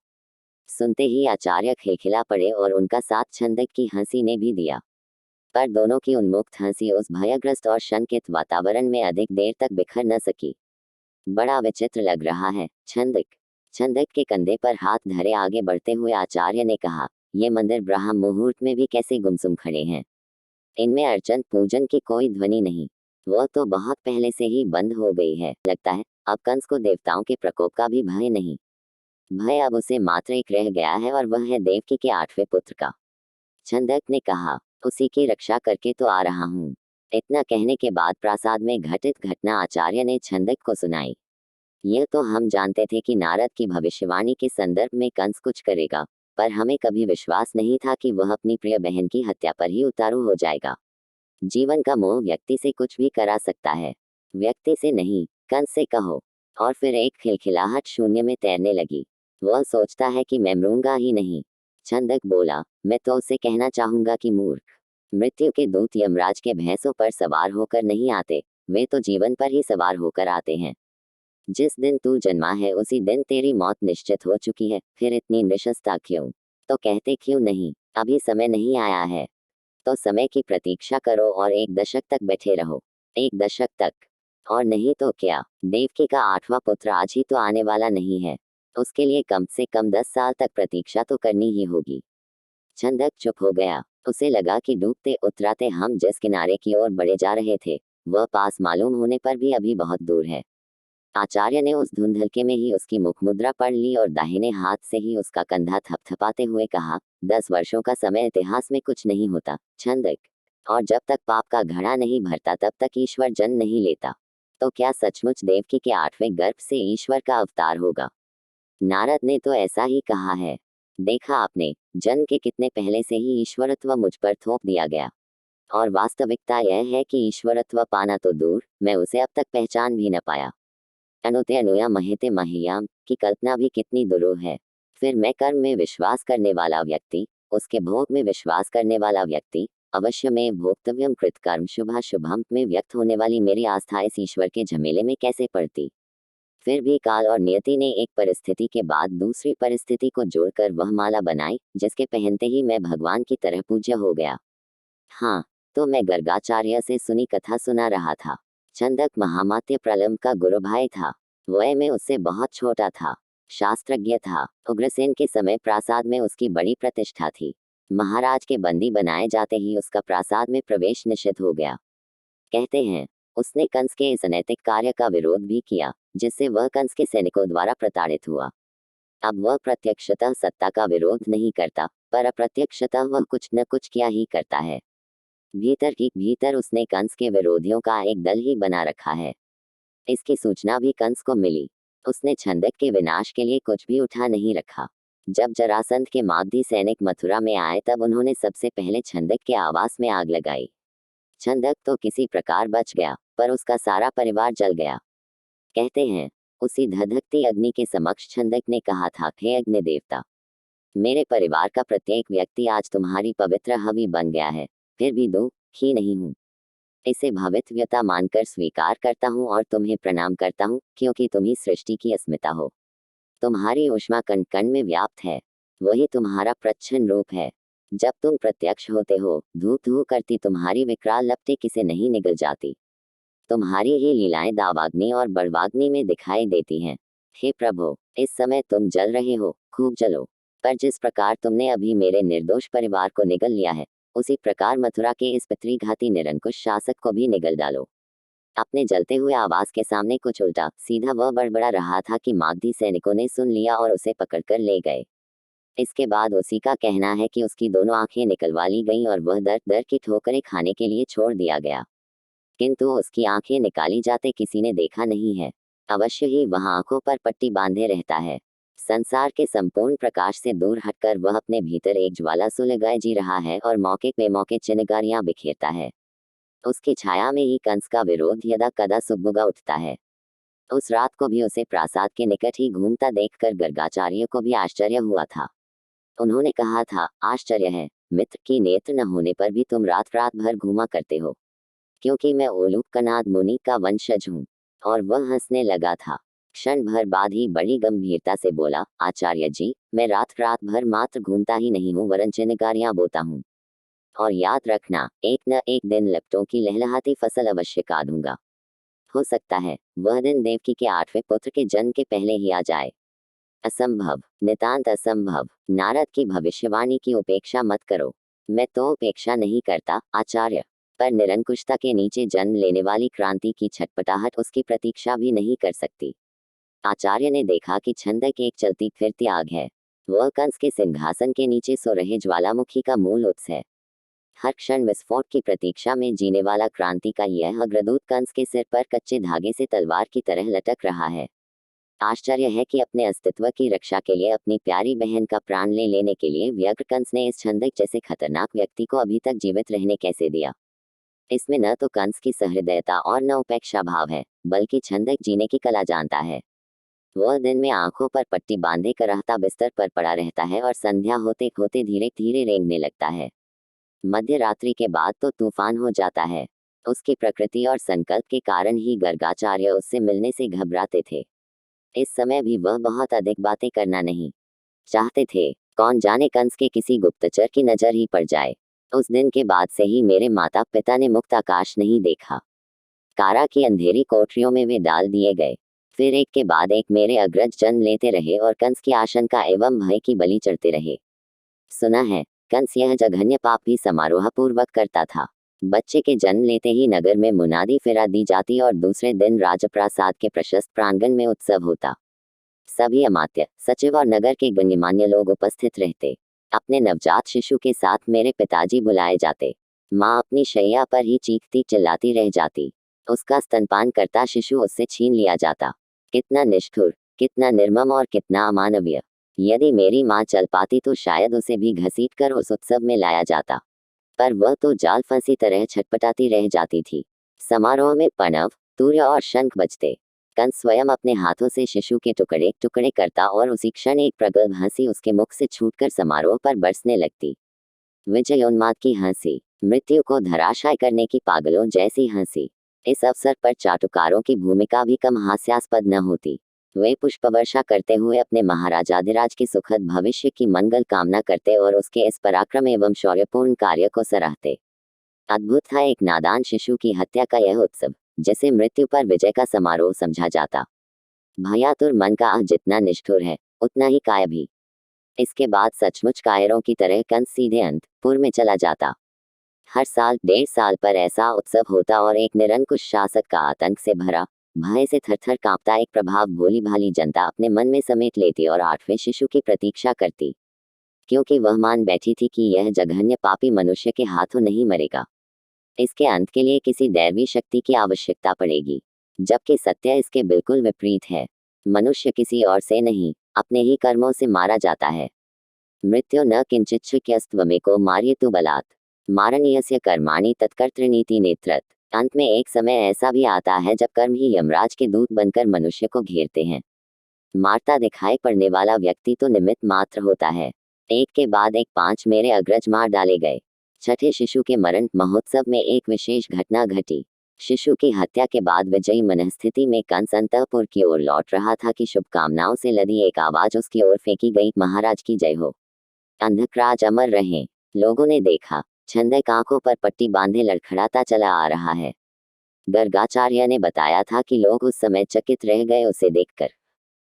सुनते ही आचार्य खिलखिला पड़े और उनका साथ छंदक की हंसी ने भी दिया। पर दोनों की उन्मुक्त हंसी उस भयग्रस्त और शंकित वातावरण में अधिक देर तक बिखर न सकी। बड़ा विचित्र लग रहा है छंदक। छंदक के कंधे पर हाथ धरे आगे बढ़ते हुए आचार्य ने कहा, ये मंदिर ब्राह्म मुहूर्त में भी कैसे गुमसुम खड़े हैं? इनमें अर्चन पूजन की कोई ध्वनि नहीं। वह तो बहुत पहले से ही बंद हो गई है। लगता है अब कंस को देवताओं के प्रकोप का भी भय नहीं। भय अब उसे मात्र एक रह गया है और वह है देवकी के 8वें पुत्र का। छंदक ने कहा, उसी की रक्षा करके तो आ रहा हूँ। इतना कहने के बाद प्रासाद में घटित घटना आचार्य ने छंदक को सुनाई। यह तो हम जानते थे कि नारद की भविष्यवाणी के संदर्भ में कंस कुछ करेगा, पर हमें कभी विश्वास नहीं था कि वह अपनी प्रिय बहन की हत्या पर ही उतारू हो जाएगा। जीवन का मोह व्यक्ति से कुछ भी करा सकता है, व्यक्ति से नहीं। कंस से कहो। और फिर एक खिलखिलाहट शून्य में तैरने लगी। वह सोचता है कि मैं मरूंगा ही नहीं। छंदक बोला, मैं तो उसे कहना चाहूंगा कि मूर्ख। मृत्यु के दूत यमराज के भैंसों पर सवार होकर नहीं आते, वे तो जीवन पर ही सवार होकर आते हैं। जिस दिन तू जन्मा है उसी दिन तेरी मौत निश्चित हो चुकी है, फिर इतनी निशस्ता क्यों? तो कहते क्यों नहीं, अभी समय नहीं आया है? तो समय की प्रतीक्षा करो और 1 दशक तक बैठे रहो। 1 दशक तक? और नहीं तो क्या? देवकी का 8वां पुत्र आज ही तो आने वाला नहीं है। उसके लिए कम से कम 10 साल तक प्रतीक्षा तो करनी ही होगी। छंदक चुप हो गया। उसे लगा कि डूबते उतराते हम जिस किनारे की ओर बढ़े जा रहे थे, वह पास मालूम होने पर भी अभी बहुत दूर है। आचार्य ने उस धुंधलके में ही उसकी मुख मुद्रा पढ़ ली और दाहिने हाथ से ही उसका कंधा थपथपाते हुए कहा, 10 वर्षों का समय इतिहास में कुछ नहीं होता, छंदक। और जब तक पाप का घड़ा नहीं भरता तब तक ईश्वर जन्म नहीं लेता। तो क्या सचमुच देवकी के 8वें गर्भ से ईश्वर का अवतार होगा? नारद ने तो ऐसा ही कहा है। देखा आपने, जन्म के कितने पहले से ही ईश्वरत्व मुझ पर थोप दिया गया। और वास्तविकता यह है कि ईश्वरत्व पाना तो दूर, मैं उसे अब तक पहचान भी न पाया। अनुते अनुया महेते मह्यम की कल्पना भी कितनी दुरूह है। फिर मैं कर्म में विश्वास करने वाला व्यक्ति, उसके भोग में विश्वास करने वाला व्यक्ति, अवश्य में भोक्तव्यम कृतकर्म शुभाशुभम में व्यक्त होने वाली मेरी आस्था इस ईश्वर के झमेले में कैसे पड़ती? फिर भी काल और नियति ने एक परिस्थिति के बाद दूसरी परिस्थिति को जोड़कर वह माला बनाई, जिसके पहनते ही मैं भगवान की तरह पूज्य हो गया। हाँ, तो मैं गर्गाचार्य से सुनी कथा सुना रहा था। छंदक महामात्य प्रलंब का गुरु भाई था। वय में उससे बहुत छोटा था। शास्त्रज्ञ था। उग्रसेन के समय प्रासाद में उसकी बड़ी प्रतिष्ठा थी। महाराज के बंदी बनाए जाते ही उसका प्रासाद में प्रवेश निषिद्ध हो गया। कहते हैं, उसने कंस के इस अनैतिक कार्य का विरोध भी किया, जिससे वह कंस के सैनिकों द्वारा प्रताड़ित हुआ। अब वह प्रत्यक्षतः सत्ता का विरोध नहीं करता, पर अप्रत्यक्षतः वह कुछ न कुछ किया ही करता है। भीतर ही भीतर उसने कंस के विरोधियों का एक दल ही बना रखा है। इसकी सूचना भी कंस को मिली। उसने छंदक के विनाश के लिए कुछ भी उठा नहीं रखा। जब जरासंध के मागधी सैनिक मथुरा में आए तब उन्होंने सबसे पहले छंदक के आवास में आग लगाई। छंदक तो किसी प्रकार बच गया, पर उसका सारा परिवार जल गया। कहते हैं, उसी धधकती अग्नि के समक्ष छंदक ने कहा था, हे अग्नि देवता, मेरे परिवार का प्रत्येक व्यक्ति आज तुम्हारी पवित्र हवि बन गया है, फिर भी दुखी नहीं हूँ। इसे भवितव्यता मानकर स्वीकार करता हूँ और तुम्हें प्रणाम करता हूँ, क्योंकि तुम ही सृष्टि की अस्मिता हो। तुम्हारी ऊष्मा कण कण में व्याप्त है, वही तुम्हारा प्रच्छन्न रूप है। जब तुम प्रत्यक्ष होते हो, धू धू करती तुम्हारी विकराल लपटें किसे नहीं निगल जाती। तुम्हारी ही लीलाएं दावाग्नि और बड़वाग्नि में दिखाई देती हैं। हे प्रभु, इस समय तुम जल रहे हो, खूब जलो। पर जिस प्रकार तुमने अभी मेरे निर्दोष परिवार को निगल लिया है, उसी प्रकार मथुरा के इस पितृघाती निरंकुश शासक को भी निगल डालो। अपने जलते हुए आवाज के सामने कुछ उल्टा सीधा वह बड़बड़ा रहा था कि मागधी सैनिकों ने सुन लिया और उसे पकड़कर ले गए। इसके बाद उसी का कहना है कि उसकी दोनों आंखें निकलवा ली गईं और वह दर दर की ठोकरें खाने के लिए छोड़ दिया गया। किंतु उसकी आंखें निकाली जाते किसी ने देखा नहीं है। अवश्य ही वह आंखों पर पट्टी बांधे रहता है। संसार के संपूर्ण प्रकाश से दूर हटकर वह अपने भीतर एक ज्वाला सुलगाए जी रहा है और मौके पे मौके चिनगारियां बिखेरता है। उसकी छाया में ही कंस का विरोध यदा कदा सुगबुगा उठता है। उस रात को भी उसे प्रासाद के निकट ही घूमता देखकर गर्गाचार्य को भी आश्चर्य हुआ था। उन्होंने कहा था, आश्चर्य है, मित्र की नेत्र न होने पर भी तुम रात रात भर घूमा करते हो। क्योंकि मैं ओलूक कनाद मुनि का वंशज हूँ। और वह हंसने लगा था। क्षण भर बाद ही बड़ी गंभीरता से बोला, आचार्य जी, मैं रात रात भर मात्र घूमता ही नहीं हूँ वरन चिनगारियां बोता हूँ। और याद रखना, एक न एक दिन लपटों की लहलहाती फसल अवश्य काटूंगा। हो सकता है वह दिन देवकी के 8वें पुत्र के जन्म के पहले ही आ जाए। असंभव, नितांत असंभव। नारद की भविष्यवाणी की उपेक्षा मत करो। मैं तो उपेक्षा नहीं करता, आचार्य। पर निरंकुशता के नीचे जन्म लेने वाली क्रांति की छटपटाहट उसकी प्रतीक्षा भी नहीं कर सकती। आचार्य ने देखा कि छंदक एक चलती फिरती आग है। वह कंस के सिंहासन के नीचे सो रहे ज्वालामुखी का मूल उत्स है। हर क्षण विस्फोट की प्रतीक्षा में जीने वाला क्रांति का यह अग्रदूत कंस के सिर पर कच्चे धागे से तलवार की तरह लटक रहा है। आश्चर्य है कि अपने अस्तित्व की रक्षा के लिए अपनी प्यारी बहन का प्राण ले लेने के लिए व्यग्र कंस ने इस छंदक जैसे खतरनाक व्यक्ति को अभी तक जीवित रहने कैसे दिया। इसमें न तो कंस की सहृदयता और न उपेक्षा भाव है, बल्कि छंदक जीने की कला जानता है। वह दिन में आंखों पर पट्टी बांधे करहता बिस्तर पर पड़ा रहता है और संध्या होते होते धीरे धीरे रेंगने लगता है। मध्य रात्रि के बाद तो तूफान हो जाता है। उसकी प्रकृति और संकल्प के कारण ही गर्गाचार्य उससे मिलने से घबराते थे। इस समय भी वह बहुत अधिक बातें करना नहीं चाहते थे। कौन जाने कंस के किसी गुप्तचर की नजर ही पड़ जाए। उस दिन के बाद से ही मेरे माता पिता ने मुक्त आकाश नहीं देखा। कारा की अंधेरी कोठरियों में वे डाल दिए गए। फिर एक के बाद एक मेरे अग्रज जन्म लेते रहे और कंस की आशंका एवं भय की बलि चढ़ते रहे। सुना है कंस यह जघन्य पाप भी समारोह पूर्वक करता था। बच्चे के जन्म लेते ही नगर में मुनादी फिरा दी जाती और दूसरे दिन राजप्रासाद के प्रशस्त प्रांगण में उत्सव होता। सभी अमात्य, सचिव और नगर के गण्यमान्य लोग उपस्थित रहते। अपने नवजात शिशु के साथ मेरे पिताजी बुलाए जाते। माँ अपनी शैया पर ही चीखती चिल्लाती रह जाती। उसका स्तनपान करता शिशु उससे छीन लिया जाता। कितना निष्ठुर, कितना निर्मम और कितना अमानवीय। यदि मेरी माँ चल पाती तो शायद उसे भी घसीटकर उस उत्सव में लाया जाता, पर वह तो जाल फंसी तरह छटपटाती रह जाती थी। समारोह में पनव, तूर्य और शंख बजते। कंस स्वयं अपने हाथों से शिशु के टुकड़े टुकड़े करता और उसी क्षण एक प्रगल्भ हंसी उसके मुख से छूटकर समारोह पर बरसने लगती। विजयोन्माद की हंसी, मृत्यु को धराशायी करने की पागलों जैसी हंसी। इस अवसर पर चाटुकारों की भूमिका भी कम हास्यास्पद न होती। वे पुष्पवर्षा करते हुए अपने महाराजाधिराज की सुखद भविष्य की मंगल कामना करते और उसके इस पराक्रम एवं शौर्यपूर्ण कार्य को सराहते। अद्भुत था एक नादान शिशु की हत्या का यह उत्सव, जिसे मृत्यु पर विजय का समारोह समझा जाता। भयातुर मन का जितना निष्ठुर है, उतना ही काय भी। इसके बाद सचमुच कायरों की तरह कंस सीधे अंतपुर में चला जाता। हर साल 1.5 साल पर ऐसा उत्सव होता और एक निरंकुश शासक का आतंक से भरा, भय से थरथर कांपता एक प्रभाव भोली भाली जनता अपने मन में समेट लेती और 8वें शिशु की प्रतीक्षा करती, क्योंकि वह मान बैठी थी कि यह जघन्य पापी मनुष्य के हाथों नहीं मरेगा। इसके अंत के लिए किसी दैवी शक्ति की आवश्यकता पड़ेगी, जबकि सत्य इसके बिल्कुल विपरीत है। मनुष्य किसी और से नहीं, अपने ही कर्मों से मारा जाता है। मृत्यु न किंचिच्छ्क्यस्त्वमेको मार्यतु बलात् मारणीयस्य कर्माणि तत्कर्तृनीति नेत्रत्। अंत में एक समय ऐसा भी आता है जब कर्म ही यमराज के दूत बनकर मनुष्य को घेरते हैं। मारता दिखाई पड़ने वाला व्यक्ति तो निमित्त मात्र होता है। एक के बाद एक 5 मेरे अग्रज मार डाले गए। छठे शिशु के मरण महोत्सव में एक विशेष घटना घटी। शिशु की हत्या के बाद विजयी मनस्थिति में कंस अंतःपुर की ओर लौट रहा था कि शुभकामनाओं से लदी एक आवाज उसकी ओर फेंकी गई, महाराज की जय हो, अंधकराज अमर रहे। लोगों ने देखा, छंदक आंखों पर पट्टी बांधे लड़खड़ाता चला आ रहा है। गर्गाचार्य ने बताया था कि लोग उस समय चकित रह गए उसे देखकर।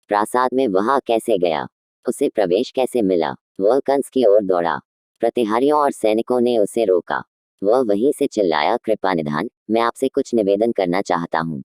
प्रासाद में वहां कैसे गया, उसे प्रवेश कैसे मिला। वह कंस की ओर दौड़ा। प्रतिहारियों और सैनिकों ने उसे रोका। वह वहीं से चिल्लाया, कृपा निधान, मैं आपसे कुछ निवेदन करना चाहता हूँ।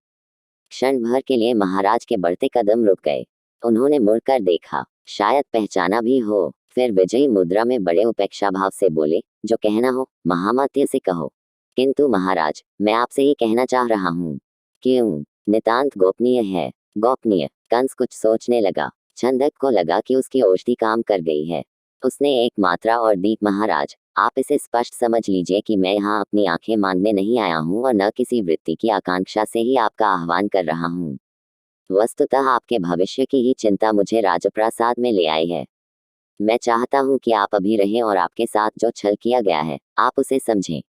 क्षण भर के लिए महाराज के बढ़ते कदम रुक गए। उन्होंने मुड़कर देखा, शायद पहचाना भी हो। फिर विजयी मुद्रा में बड़े उपेक्षा भाव से बोले, जो कहना हो महामात्य से कहो, किंतु महाराज मैं आपसे ही कहना चाह रहा हूँ। क्यों? नितांत गोपनीय है। गोपनीय? कंस कुछ सोचने लगा। छंदक को लगा कि उसकी औषधि काम कर गई है। उसने एक मात्रा और दी, महाराज आप इसे स्पष्ट समझ लीजिए कि मैं यहाँ अपनी आंखें मांगने नहीं आया हूँ और न किसी वृत्ति की आकांक्षा से ही आपका आह्वान कर रहा हूँ। वस्तुतः आपके भविष्य की ही चिंता मुझे राजप्रासाद में ले आई है। मैं चाहता हूँ कि आप अभी रहें और आपके साथ जो छल किया गया है आप उसे समझें।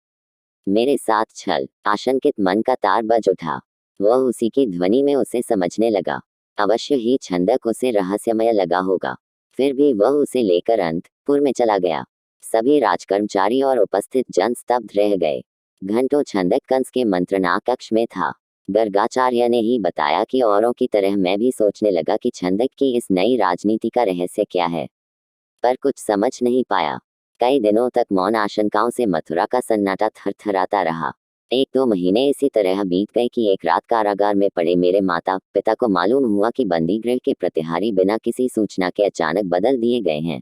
मेरे साथ छल? आशंकित मन का तार बज उठा। वह उसी की ध्वनि में उसे समझने लगा। अवश्य ही छंदक उसे रहस्यमय लगा होगा। फिर भी वह उसे लेकर अंतपुर में चला गया। सभी राजकर्मचारी और उपस्थित जन स्तब्ध रह गए। घंटों छंदक कंस के मंत्रणा कक्ष में था। गर्गाचार्य ने ही बताया कि औरों की तरह मैं भी सोचने लगा कि छंदक की इस नई राजनीति का रहस्य क्या है, पर कुछ समझ नहीं पाया। कई दिनों तक मौन आशंकाओं से मथुरा का सन्नाटा थरथराता रहा। 1-2 महीने इसी तरह बीत गए कि एक रात कारागार में पड़े मेरे माता पिता को मालूम हुआ कि बंदी गृह के प्रतिहारी बिना किसी सूचना के अचानक बदल दिए गए हैं।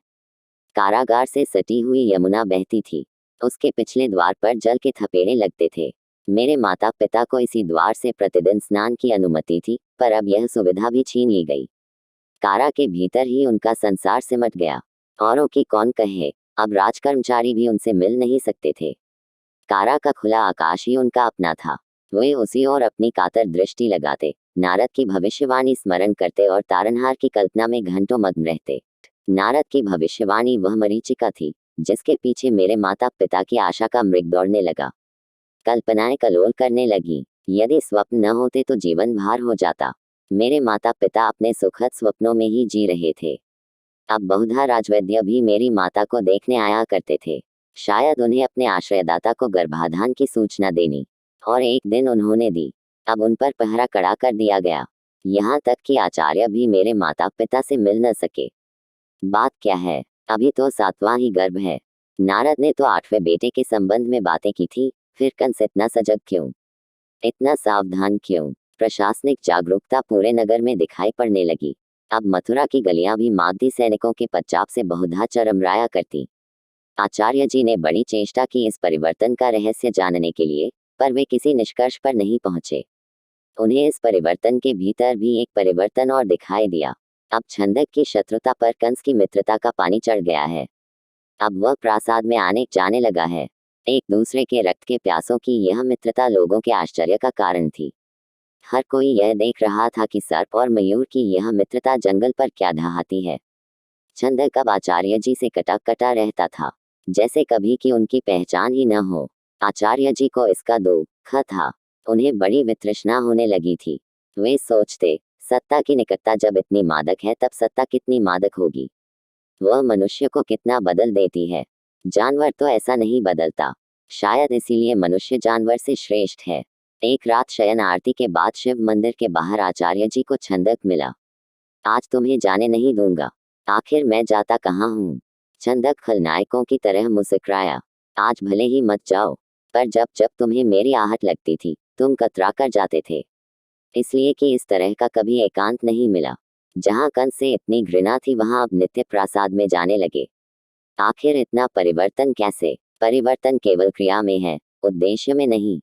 कारागार से सटी हुई यमुना बहती थी। उसके पिछले द्वार पर जल के थपेड़े लगते थे। मेरे माता पिता को इसी द्वार से प्रतिदिन स्नान की अनुमति थी, पर अब यह सुविधा भी छीन ली गई। कारा के भीतर ही उनका संसार सिमट गया। औरों की कौन कहे, अब राजकर्मचारी भी उनसे मिल नहीं सकते थे। कारा का खुला आकाश ही उनका अपना था। वे उसी ओर अपनी कातर दृष्टि लगाते, नारद की भविष्यवाणी स्मरण करते और तारनहार की कल्पना में घंटों मग्न रहते। नारद की भविष्यवाणी वह मरीचिका थी जिसके पीछे मेरे माता पिता की आशा का मृग दौड़ने लगा। कल्पनाएं कलोल करने लगी। यदि स्वप्न न होते तो जीवन भार हो जाता। मेरे माता पिता अपने सुखद स्वप्नों में ही जी रहे थे। अब बहुधा राजवैद्य भी मेरी माता को देखने आया करते थे। शायद उन्हें अपने आश्रयदाता को गर्भाधान की सूचना देनी, और एक दिन उन्होंने दी। अब उन पर पहरा कड़ा कर दिया गया। यहाँ तक कि आचार्य भी मेरे माता पिता से मिल न सके। बात क्या है, अभी तो 7वां ही गर्भ है। नारद ने तो 8वें बेटे के संबंध में बातें की थी, फिर कंस इतना सजग क्यों, इतना सावधान क्यों? प्रशासनिक जागरूकता पूरे नगर में दिखाई पड़ने लगी। अब मथुरा की गलियां भी मागधी सैनिकों के पच्चाप से बहुधा चरमराया करती। आचार्य जी ने बड़ी चेष्टा की इस परिवर्तन का रहस्य जानने के लिए, पर वे किसी निष्कर्ष पर नहीं पहुंचे। उन्हें इस परिवर्तन के भीतर भी एक परिवर्तन और दिखाई दिया। अब छंदक की शत्रुता पर कंस की मित्रता का पानी चढ़ गया है। अब वह प्रासाद में आने जाने लगा है। एक दूसरे के रक्त के प्यासों की यह मित्रता लोगों के आश्चर्य का कारण थी। हर कोई यह देख रहा था कि सर्प और मयूर की यह मित्रता जंगल पर क्या ढहाती है। छंदक अब आचार्य जी से कटा कटा रहता था, जैसे कभी कि उनकी पहचान ही न हो। आचार्य जी को इसका दुख था। उन्हें बड़ी वितृष्णा होने लगी थी। वे सोचते, सत्ता की निकटता जब इतनी मादक है तब सत्ता कितनी मादक होगी। वह मनुष्य को कितना बदल देती है। जानवर तो ऐसा नहीं बदलता। शायद इसीलिए मनुष्य जानवर से श्रेष्ठ है। एक रात शयन आरती के बाद शिव मंदिर के बाहर आचार्य जी को छंदक मिला। आज तुम्हें जाने नहीं दूंगा। आखिर मैं जाता कहाँ हूँ? छंदक खलनायकों की तरह मुस्कुराया। आज भले ही मत जाओ, पर जब जब तुम्हें मेरी आहट लगती थी तुम कतरा कर जाते थे, इसलिए कि इस तरह का कभी एकांत नहीं मिला। जहाँ कंस से इतनी घृणा थी वहाँ अब नित्य प्रासाद में जाने लगे। आखिर इतना परिवर्तन कैसे? परिवर्तन केवल क्रिया में है, उद्देश्य में नहीं।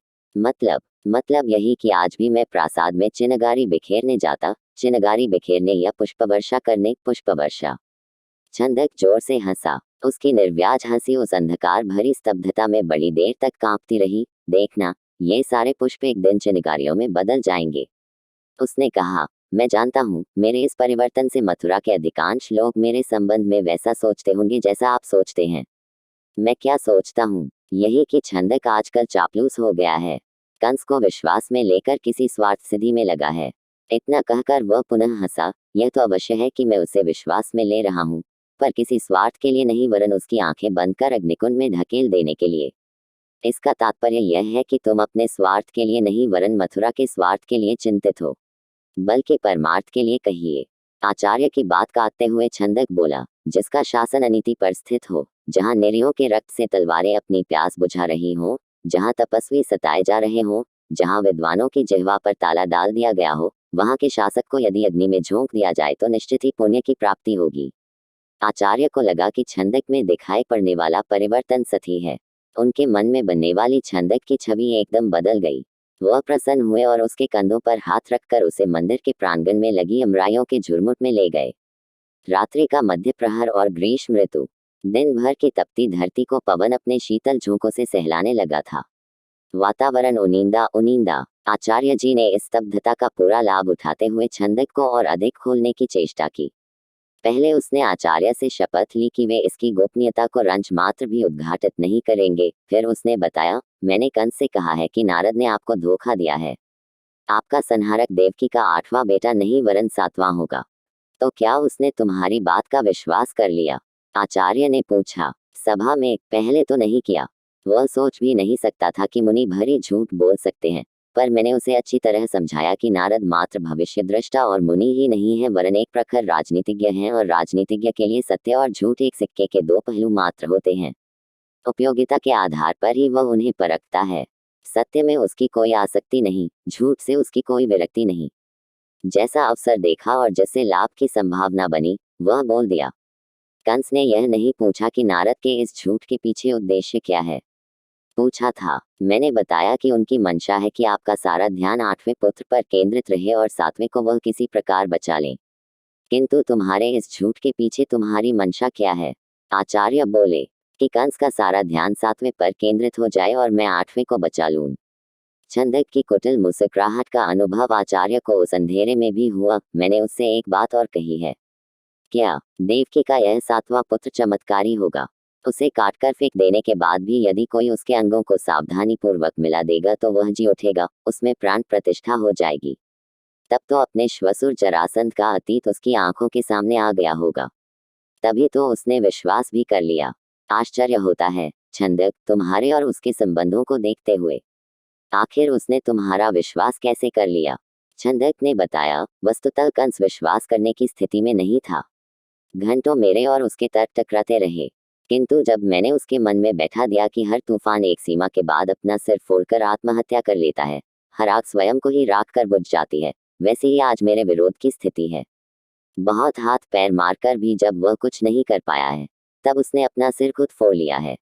मतलब यही कि आज भी मैं प्रासाद में चिनगारी बिखेरने जाता, चिनगारी बिखेरने या पुष्पवर्षा करने। पुष्पवर्षा। छंदक जोर से हंसा। उसकी निर्व्याज हंसी उस अंधकार भरी स्तब्धता में बड़ी देर तक कांपती रही। देखना, ये सारे पुष्प एक दिन चिनगारियों में बदल जाएंगे। उसने कहा, मैं जानता हूँ मेरे इस परिवर्तन से मथुरा के अधिकांश लोग मेरे संबंध में वैसा सोचते होंगे जैसा आप सोचते हैं। मैं क्या सोचता हूँ? यही कि छंदक आजकल चापलूस हो गया है। कंस को विश्वास में लेकर किसी स्वार्थ सिद्धि में लगा है। इतना कहकर वह पुनः हंसा। यह तो अवश्य है कि मैं उसे विश्वास में ले रहा हूँ, पर किसी स्वार्थ के लिए नहीं, वरन उसकी आंखें बंद कर अग्निकुंड में धकेल देने के लिए। इसका तात्पर्य यह है कि तुम अपने स्वार्थ के लिए नहीं, वरन मथुरा के स्वार्थ के लिए चिंतित हो, बल्कि परमार्थ के लिए कहिए। आचार्य की बात काटते हुए छंदक बोला, जिसका शासन अनीति पर स्थित हो, जहाँ निरीहों के रक्त से तलवारें अपनी प्यास बुझा रही हों, जहाँ तपस्वी सताए जा रहे हों, जहाँ विद्वानों की जिह्वा पर ताला डाल दिया गया हो, वहाँ के शासक को यदि अग्नि में झोंक दिया जाए तो निश्चित ही पुण्य की प्राप्ति होगी। आचार्य को लगा कि छंदक में दिखाई पड़ने वाला परिवर्तन सही है। उनके मन में बनने वाली छंदक की छवि एकदम बदल गई। वह प्रसन्न हुए और उसके कंधों पर हाथ रखकर उसे मंदिर के प्रांगण में लगी अमराइयों के झुरमुट में ले गए। रात्रि का मध्य प्रहर और ग्रीष्म ऋतु। दिन भर की तपती धरती को पवन अपने शीतल झोंकों से सहलाने लगा था। वातावरण उनींदा। आचार्य जी ने इस स्तब्धता का पूरा लाभ उठाते हुए छंदक को और अधिक खोलने की चेष्टा की। पहले उसने आचार्य से शपथ ली कि वे इसकी गोपनीयता को रंच मात्र भी उद्घाटित नहीं करेंगे। फिर उसने बताया, मैंने कंस से कहा है कि नारद ने आपको धोखा दिया है। आपका संहारक देवकी का 8वां बेटा नहीं वरन 7वां होगा। तो क्या उसने तुम्हारी बात का विश्वास कर लिया? आचार्य ने पूछा। सभा में पहले तो नहीं किया। वह सोच भी नहीं सकता था कि मुनि भरी झूठ बोल सकते हैं, पर मैंने उसे अच्छी तरह समझाया कि नारद मात्र भविष्य दृष्टा और मुनि ही नहीं है, वरन एक प्रखर राजनीतिज्ञ हैं, और राजनीतिज्ञ के लिए सत्य और झूठ एक सिक्के के 2 पहलू मात्र होते हैं। उपयोगिता के आधार पर ही वह उन्हें परखता है। सत्य में उसकी कोई आसक्ति नहीं, झूठ से उसकी कोई विरक्ति नहीं। जैसा अवसर देखा और जिससे लाभ की संभावना बनी, वह बोल दिया। कंस ने यह नहीं पूछा कि नारद के इस झूठ के पीछे उद्देश्य क्या है। पूछा था, मैंने बताया कि उनकी मंशा है कि आपका सारा ध्यान 8वें पुत्र पर केंद्रित रहे और 7वें को वह किसी प्रकार बचा लें। किंतु तुम्हारे इस झूठ के पीछे तुम्हारी मंशा क्या है? आचार्य बोले कि कंस का सारा ध्यान 7वें पर केंद्रित हो जाए और मैं 8वें को बचा लूं। छंदक की कुटिल मुस्कुराहट का अनुभव आचार्य को उस अंधेरे में भी हुआ। मैंने उससे एक बात और कही है। क्या देवकी का यह 7वां पुत्र चमत्कारी होगा? उसे काटकर फेंक देने के बाद भी यदि कोई उसके अंगों को सावधानी पूर्वक मिला देगा तो वह जी उठेगा, उसमें प्राण प्रतिष्ठा हो जाएगी। तब तो अपने श्वसुर जरासंध का अतीत उसकी आंखों के सामने आ गया होगा। तभी तो उसने विश्वास भी कर लिया। आश्चर्य होता है छंदक, तुम्हारे और उसके संबंधों को देखते हुए। आखिर उसने तुम्हारा विश्वास कैसे कर लिया? छंदक ने बताया, वस्तुतः कंस विश्वास करने की स्थिति में नहीं था। घंटों मेरे और उसके तर्क टकराते रहे, किंतु जब मैंने उसके मन में बैठा दिया कि हर तूफान एक सीमा के बाद अपना सिर फोड़कर आत्महत्या कर लेता है, हर आग स्वयं को ही राख कर बुझ जाती है, वैसे ही आज मेरे विरोध की स्थिति है। बहुत हाथ पैर मारकर भी जब वह कुछ नहीं कर पाया है, तब उसने अपना सिर खुद फोड़ लिया है।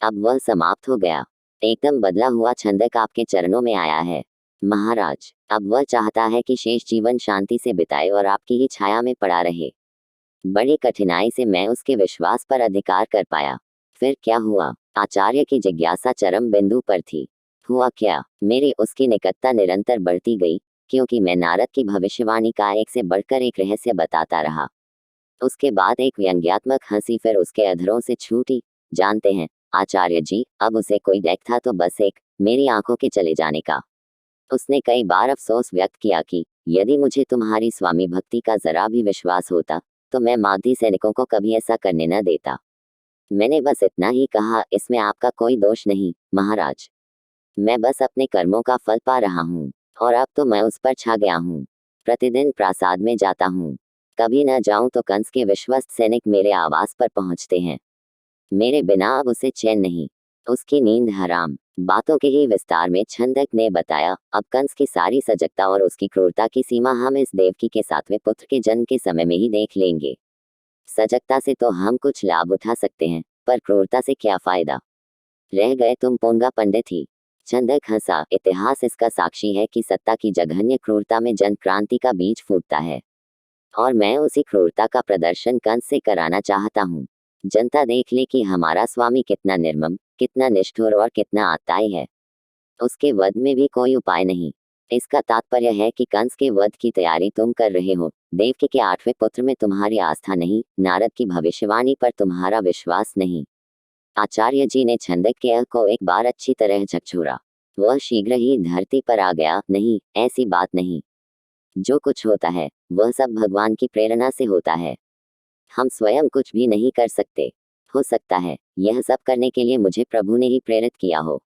अब वह समाप्त हो गया। एकदम बदला हुआ छंदक आपके चरणों में आया है महाराज। अब वह चाहता है कि शेष जीवन शांति से बिताए और आपकी ही छाया में पड़ा रहे। बड़ी कठिनाई से मैं उसके विश्वास पर अधिकार कर पाया। फिर क्या हुआ? आचार्य की जिज्ञासा चरम बिंदु पर थी। हुआ क्या? मेरी उसकी निकटता निरंतर बढ़ती गई, क्योंकि मैं नारद की भविष्यवाणी का एक से बढ़कर एक रहस्य बताता रहा। उसके बाद एक व्यंग्यात्मक हंसी फिर उसके अधरों से छूटी। जानते हैं आचार्य जी, अब उसे कोई डैक था तो बस एक, मेरी आंखों के चले जाने का। उसने कई बार अफसोस व्यक्त किया कि यदि मुझे तुम्हारी स्वामी भक्ति का जरा भी विश्वास होता तो मैं मागधी सैनिकों को कभी ऐसा करने न देता। मैंने बस इतना ही कहा, इसमें आपका कोई दोष नहीं महाराज। मैं बस अपने कर्मों का फल पा रहा हूँ, और अब तो मैं उस पर छा गया हूँ। प्रतिदिन प्रासाद में जाता हूँ, कभी न जाऊं तो कंस के विश्वस्त सैनिक मेरे आवास पर पहुंचते हैं। मेरे बिना अब उसे चैन नहीं, उसकी नींद हराम। बातों के ही विस्तार में छंदक ने बताया, अब कंस की सारी सजगता और उसकी क्रूरता की सीमा हम इस देवकी के 7वें पुत्र के जन्म के समय में ही देख लेंगे। सजगता से तो हम कुछ लाभ उठा सकते हैं, पर क्रूरता से क्या फायदा? रह गए तुम पोंगा पंडित ही। छंदक हंसा। इतिहास इसका साक्षी है कि सत्ता की जघन्य क्रूरता में जन क्रांति का बीज फूटता है, और मैं उसी क्रूरता का प्रदर्शन कंस से कराना चाहता हूँ। जनता देख ले कि हमारा स्वामी कितना निर्मम, कितना निष्ठुर और कितना आत्ताई है। उसके वध में भी कोई उपाय नहीं। इसका तात्पर्य है कि कंस के वध की तैयारी तुम कर रहे हो। देवकी के 8वें पुत्र में तुम्हारी आस्था नहीं, नारद की भविष्यवाणी पर तुम्हारा विश्वास नहीं। आचार्य जी ने छंदक के अह को एक बार अच्छी तरह झकझोरा। वह शीघ्र ही धरती पर आ गया। नहीं, ऐसी बात नहीं। जो कुछ होता है वह सब भगवान की प्रेरणा से होता है। हम स्वयं कुछ भी नहीं कर सकते। हो सकता है यह सब करने के लिए मुझे प्रभु ने ही प्रेरित किया हो।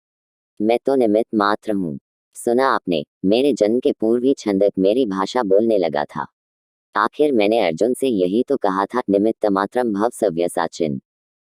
मैं तो निमित्त मात्र हूँ। सुना आपने, मेरे जन्म के पूर्व ही छंदक मेरी भाषा बोलने लगा था। आखिर मैंने अर्जुन से यही तो कहा था, निमित्त मात्रम भव सव्यसाचिन।